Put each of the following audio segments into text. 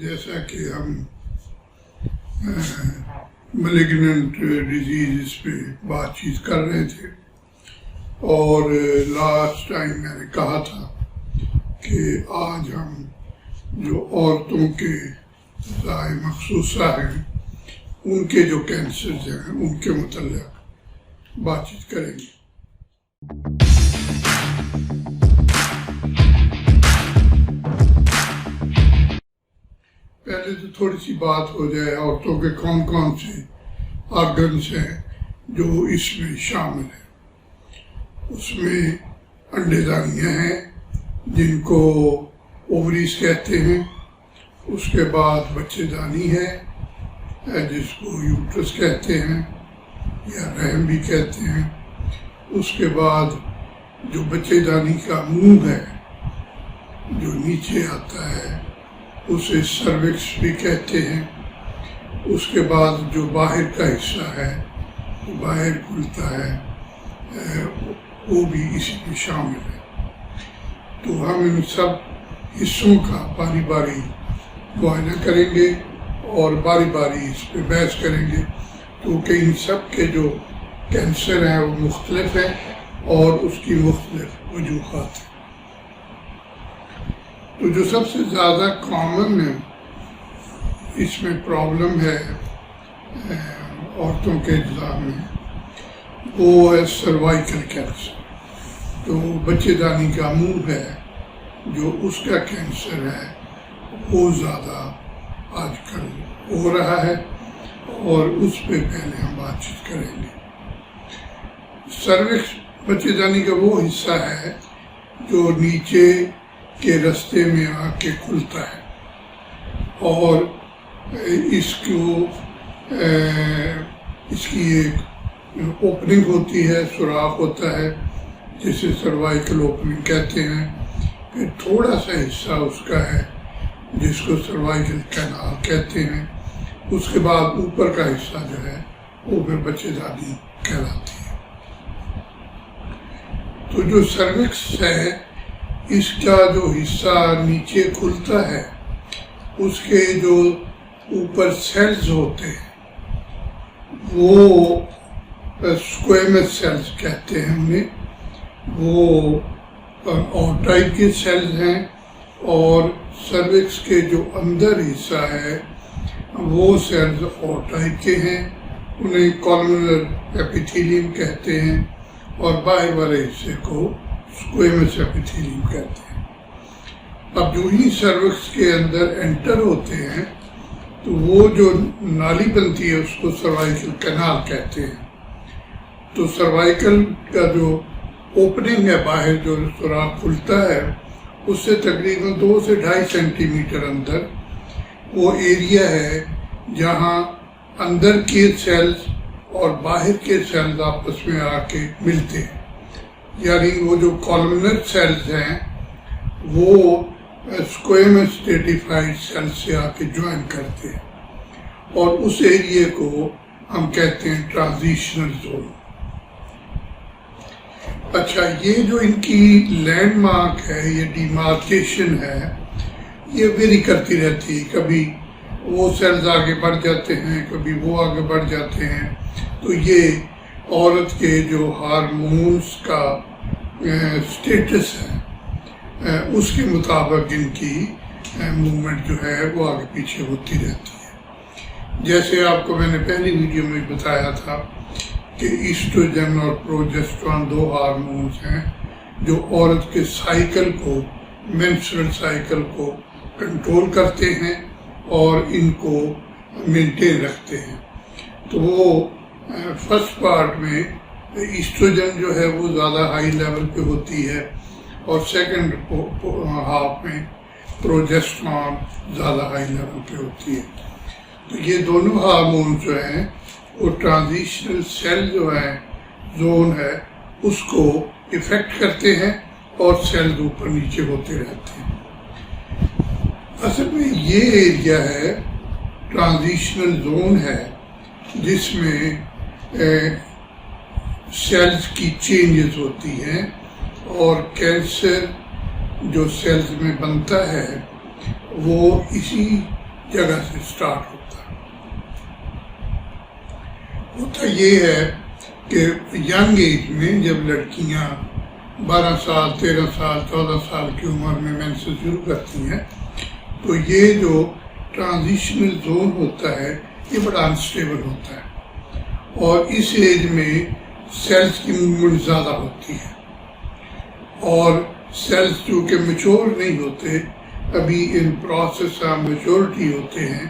جیسا کہ ہم ملیگننٹ ڈیزیز پہ بات چیت کر رہے تھے اور لاسٹ ٹائم میں نے کہا تھا کہ آج ہم جو عورتوں کے ذرائع مخصوصہ ہیں ان کے جو کینسرز ہیں ان کے متعلق بات چیت کریں گے۔ پہلے تو تھوڑی سی بات ہو جائے عورتوں کے کون کون سے آرگنز ہیں جو اس میں شامل ہیں۔ اس میں انڈے دانیاں ہیں جن کو اووریز کہتے ہیں، اس کے بعد بچے دانی ہے جس کو یوٹرس کہتے ہیں یا رحم بھی کہتے ہیں، اس کے بعد جو بچے دانی کا منہ ہے جو نیچے آتا ہے اسے سروکس بھی کہتے ہیں، اس کے بعد جو باہر کا حصہ ہے جو باہر کھلتا ہے وہ بھی اسی میں شامل ہے۔ تو ہم ان سب حصوں کا باری باری معائنہ کریں گے اور باری باری اس پہ بحث کریں گے، کیونکہ ان سب کے جو کینسر ہیں وہ مختلف ہیں اور اس کی مختلف وجوہات ہیں۔ تو جو سب سے زیادہ کامن اس میں پرابلم ہے عورتوں کے اجزاء میں وہ ہے سروائیکل کینسر۔ تو بچے دانی کا منہ ہے جو اس کا کینسر ہے وہ زیادہ آج کل ہو رہا ہے اور اس پہ پہلے ہم بات چیت کریں گے۔ سروکس بچے دانی کا وہ حصہ ہے جو نیچے کے رستے میں آ کے کھلتا ہے اور اس کی ایک اوپننگ ہوتی ہے، سوراخ ہوتا ہے جسے سروائیکل اوپننگ کہتے ہیں۔ پھر تھوڑا سا حصہ اس کا ہے جس کو سروائیکل کینال کہتے ہیں، اس کے بعد اوپر کا حصہ جو ہے وہ پھر بچے دانی کہلاتی ہے۔ تو جو سروکس ہے اس کا جو حصہ نیچے کھلتا ہے اس کے جو اوپر سیلز ہوتے ہیں وہ سکویمس سیلز کہتے ہیں انہیں، وہ اور ٹائپ کے سیلز ہیں، اور سروکس کے جو اندر حصہ ہے وہ سیلز اور ٹائپ کے ہیں، انہیں کولمنر ایپیتھیلیم کہتے ہیں، اور باہر والے حصے کو سکویمس ایپیتھیلیم کہتے ہیں۔ اب جو ہی سروکس کے اندر انٹر ہوتے ہیں تو وہ جو نالی بنتی ہے اس کو سروائیکل کینال کہتے ہیں۔ تو سروائیکل کا جو اوپننگ ہے باہر جو سوراخ کھلتا ہے اس سے تقریباً 2 سے 2.5 سینٹی میٹر اندر وہ ایریا ہے جہاں اندر کے سیلز اور باہر کے سیلز آپس میں آ کے ملتے ہیں، یعنی وہ جو کولمنر سیلز ہیں وہ سکویمس اسٹریٹیفائڈ سیلز سے آ کے جوائن کرتے ہیں اور اس ایریے کو ہم کہتے ہیں ٹرانزیشنل زون۔ اچھا، یہ جو ان کی لینڈ مارک ہے، یہ ڈیمارکیشن ہے، یہ ویری کرتی رہتی ہے، کبھی وہ سیلز آگے بڑھ جاتے ہیں کبھی وہ آگے بڑھ جاتے ہیں۔ تو یہ عورت کے جو ہارمونز کا سٹیٹس ہے اس کے مطابق ان کی موومنٹ جو ہے وہ آگے پیچھے ہوتی رہتی ہے۔ جیسے آپ کو میں نے پہلی ویڈیو میں بتایا تھا کہ ایسٹروجن اور پروجسٹرون 2 ہارمونز ہیں جو عورت کے سائیکل کو، مینسٹرل سائیکل کو کنٹرول کرتے ہیں اور ان کو مینٹین رکھتے ہیں۔ تو وہ فرسٹ پارٹ میں ایسٹروجن جو ہے وہ زیادہ ہائی لیول پہ ہوتی ہے اور سیکنڈ ہاف میں پروجسٹرون زیادہ ہائی لیول پہ ہوتی ہے۔ تو یہ دونوں ہارمون جو ہیں وہ ٹرانزیشنل سیل جو ہے زون ہے اس کو افیکٹ کرتے ہیں اور سیلز اوپر نیچے ہوتے رہتے ہیں۔ اصل میں یہ ایریا ہے ٹرانزیشنل زون ہے جس میں سیلز کی چینجز ہوتی ہیں اور کینسر جو سیلز میں بنتا ہے وہ اسی جگہ سے سٹارٹ ہوتا ہے۔ ہوتا یہ ہے کہ ینگ ایج میں جب لڑکیاں 12 سال 13 سال 14 سال کی عمر میں مینسز شروع کرتی ہیں تو یہ جو ٹرانزیشنل زون ہوتا ہے یہ بڑا انسٹیبل ہوتا ہے، اور اس ایج میں سیلز کی موومنٹ زیادہ ہوتی ہے، اور سیلز چونکہ میچور نہیں ہوتے، ابھی ان پروسیس آف میچورٹی ہوتے ہیں،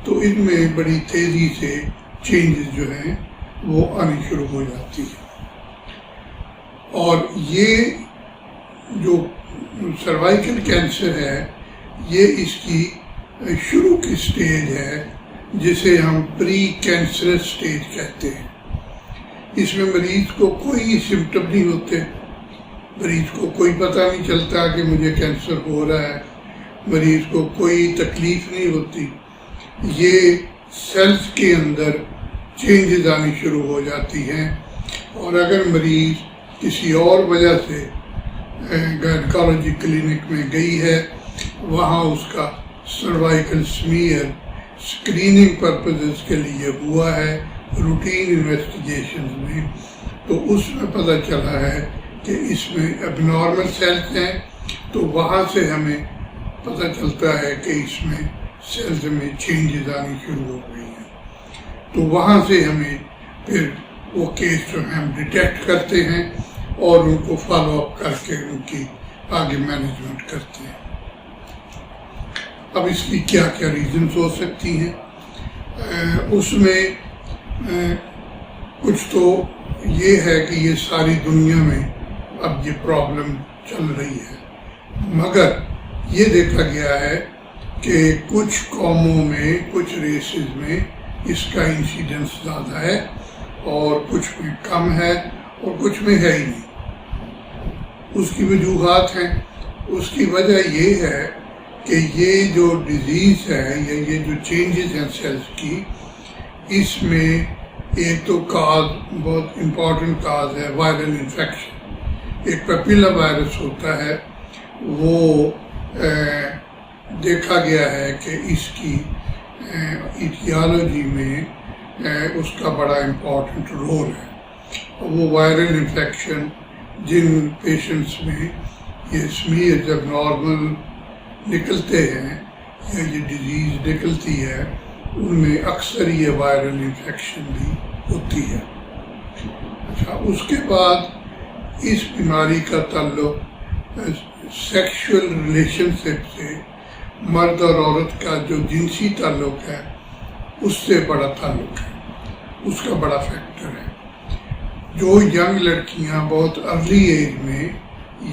تو ان میں بڑی تیزی سے چینجز جو ہیں وہ آنی شروع ہو جاتی ہے۔ اور یہ جو سروائیکل کینسر ہے یہ اس کی شروع کی سٹیج ہے جسے ہم پری کینسرس سٹیج کہتے ہیں۔ اس میں مریض کو کوئی سمٹم نہیں ہوتے، مریض کو کوئی پتہ نہیں چلتا کہ مجھے کینسر ہو رہا ہے، مریض کو کوئی تکلیف نہیں ہوتی، یہ سیلز کے اندر چینجز آنی شروع ہو جاتی ہیں، اور اگر مریض کسی اور وجہ سے گائنیکالوجی کلینک میں گئی ہے، وہاں اس کا سروائیکل سمیئر اسکریننگ پرپزز کے لیے ہوا ہے روٹین انویسٹیگیشنز میں، تو اس میں پتہ چلا ہے کہ اس میں اب نارمل سیلز ہیں، تو وہاں سے ہمیں پتہ چلتا ہے کہ اس میں سیلز میں چینجز آنی شروع ہو گئی ہیں، تو وہاں سے ہمیں پھر وہ کیس جو ہے ہم ڈیٹیکٹ کرتے ہیں اور ان کو فالو اپ کر کے ان کی آگے مینجمنٹ کرتے ہیں۔ اب اس کی کیا کیا ریزنز ہو سکتی ہیں؟ اس میں کچھ تو یہ ہے کہ یہ ساری دنیا میں اب یہ پرابلم چل رہی ہے، مگر یہ دیکھا گیا ہے کہ کچھ قوموں میں کچھ ریسز میں اس کا انسیڈنس زیادہ ہے اور کچھ میں کم ہے اور کچھ میں ہے ہی نہیں۔ اس کی وجوہات ہیں، اس کی وجہ یہ ہے کہ یہ جو ڈیزیز ہے یا یہ جو چینجز ہیں سیلز کی، اس میں ایک تو کاز بہت امپورٹنٹ کاز ہے وائرل انفیکشن۔ ایک پیپیلا وائرس ہوتا ہے، وہ دیکھا گیا ہے کہ اس کی ایٹیالوجی میں اس کا بڑا امپورٹنٹ رول ہے۔ وہ وائرل انفیکشن جن پیشنٹس میں یہ سمیئر جب نارمل نکلتے ہیں یا یہ ڈیزیز نکلتی ہے، ان میں اکثر یہ وائرل انفیکشن بھی ہوتی ہے۔ اچھا، اس کے بعد اس بیماری کا تعلق سیکشول ریلیشن شپ سے، مرد اور عورت کا جو جنسی تعلق ہے اس سے بڑا تعلق ہے، اس کا بڑا فیکٹر ہے۔ جو ینگ لڑکیاں بہت ارلی ایج میں،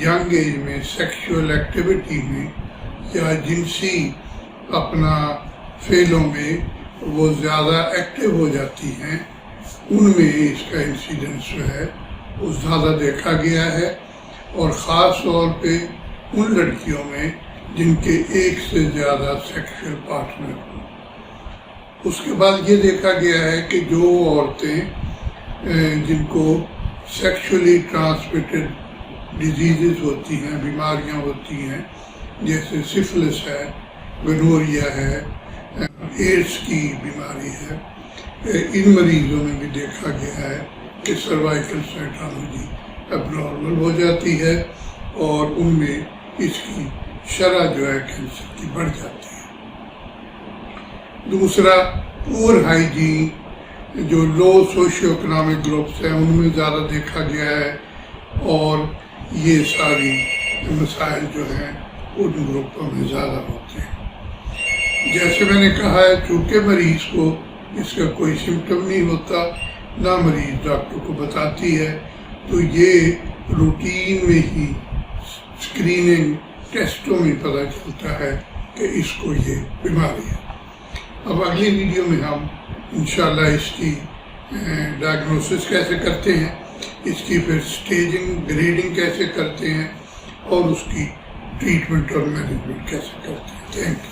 ینگ ایج میں سیکشول ایکٹیویٹی میں یا جنسی اپنا فعلوں میں وہ زیادہ ایکٹیو ہو جاتی ہیں، ان میں اس کا انسیڈنس جو ہے وہ زیادہ دیکھا گیا ہے، اور خاص طور پہ ان لڑکیوں میں جن کے ایک سے زیادہ سیکشول پارٹنر ہوں۔ اس کے بعد یہ دیکھا گیا ہے کہ جو عورتیں جن کو سیکشولی ٹرانسمیٹڈ ڈیزیزز ہوتی ہیں، بیماریاں ہوتی ہیں، جیسے سفلس ہے، گنوریا ہے، ایڈس کی بیماری ہے، ان مریضوں میں بھی دیکھا گیا ہے کہ سروائیکل سائٹولوجی اب نارمل ہو جاتی ہے اور ان میں اس کی شرح جو ہے کینسر کی بڑھ جاتی ہے۔ دوسرا، پور ہائیجین، جو لو سوشیو اکنامک گروپس ہیں ان میں زیادہ دیکھا گیا ہے، اور یہ ساری مسائل جو ہیں ان گروپوں میں زیادہ ہوتے ہیں۔ جیسے میں نے کہا ہے، چونکہ مریض کو اس کا کوئی سمٹم نہیں ہوتا، نہ مریض ڈاکٹر کو بتاتی ہے، تو یہ روٹین میں ہی اسکریننگ ٹیسٹوں میں پتہ چلتا ہے کہ اس کو یہ بیماری ہے۔ اب اگلی ویڈیو میں ہم انشاءاللہ اس کی ڈائگنوسس کیسے کرتے ہیں، اس کی پھر سٹیجنگ گریڈنگ کیسے کرتے ہیں، اور اس کی ٹریٹمنٹ اور مینجمنٹ کیسے کرتے ہیں۔ Thank you.